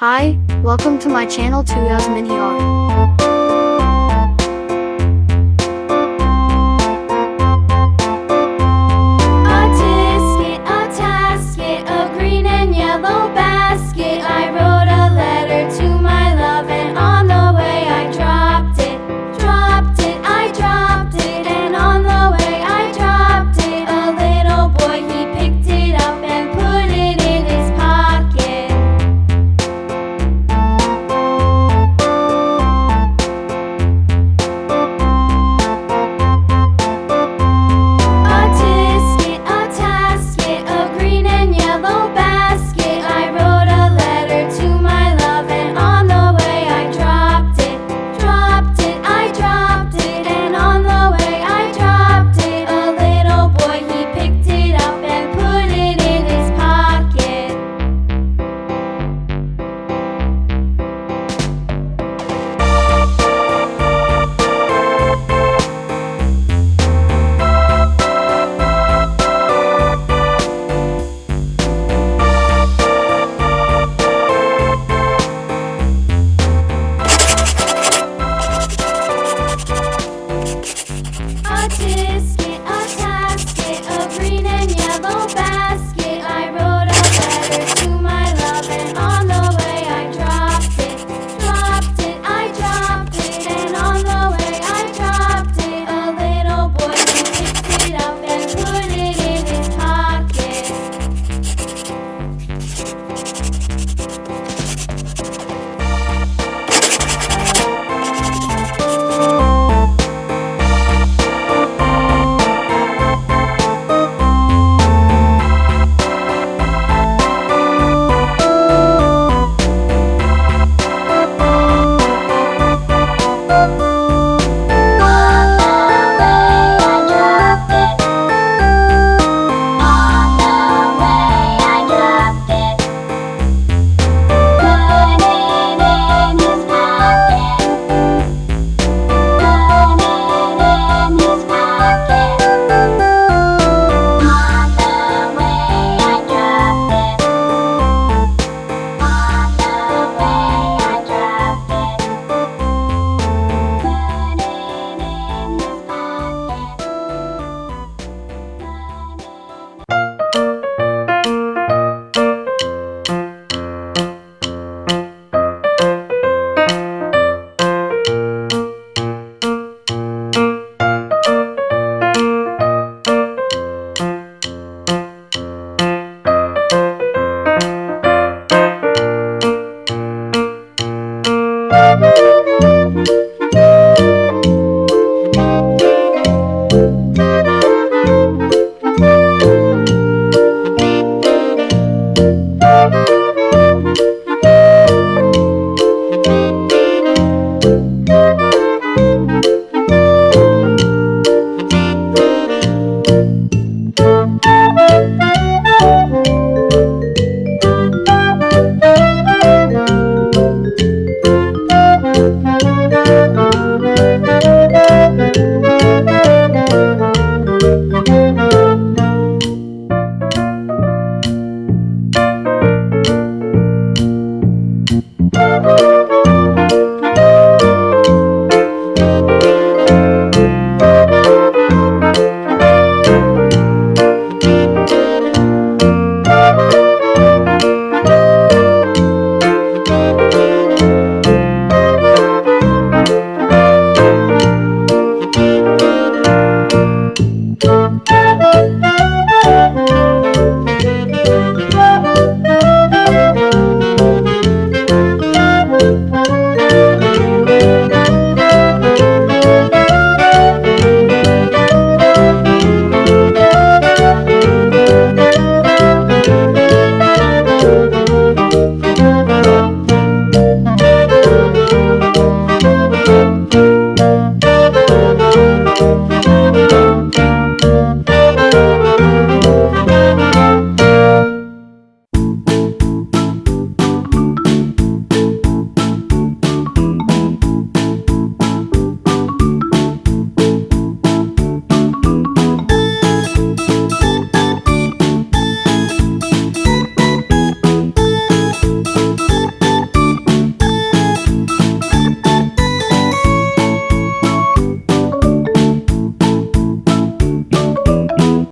Hi, welcome to my channel 2 Yasmin here. A tasket, a green and yellow basket. I wrote a letter to my love, and on the way I dropped it. I dropped it, and on the way I dropped it. A little boy, he picked it up and put it in his pocket. A tasket, a green and yellow basket. I wrote a letter to my love, and on the way I dropped it. I dropped it, and on the way I dropped it. A little boy, he picked it up and put it in his pocket. A tasket, a green and yellow basket. I wrote a letter to my love, and on the way I dropped it. I dropped it, and on the way I dropped it. A little boy, he picked it up and put it in his pocket. Thank you.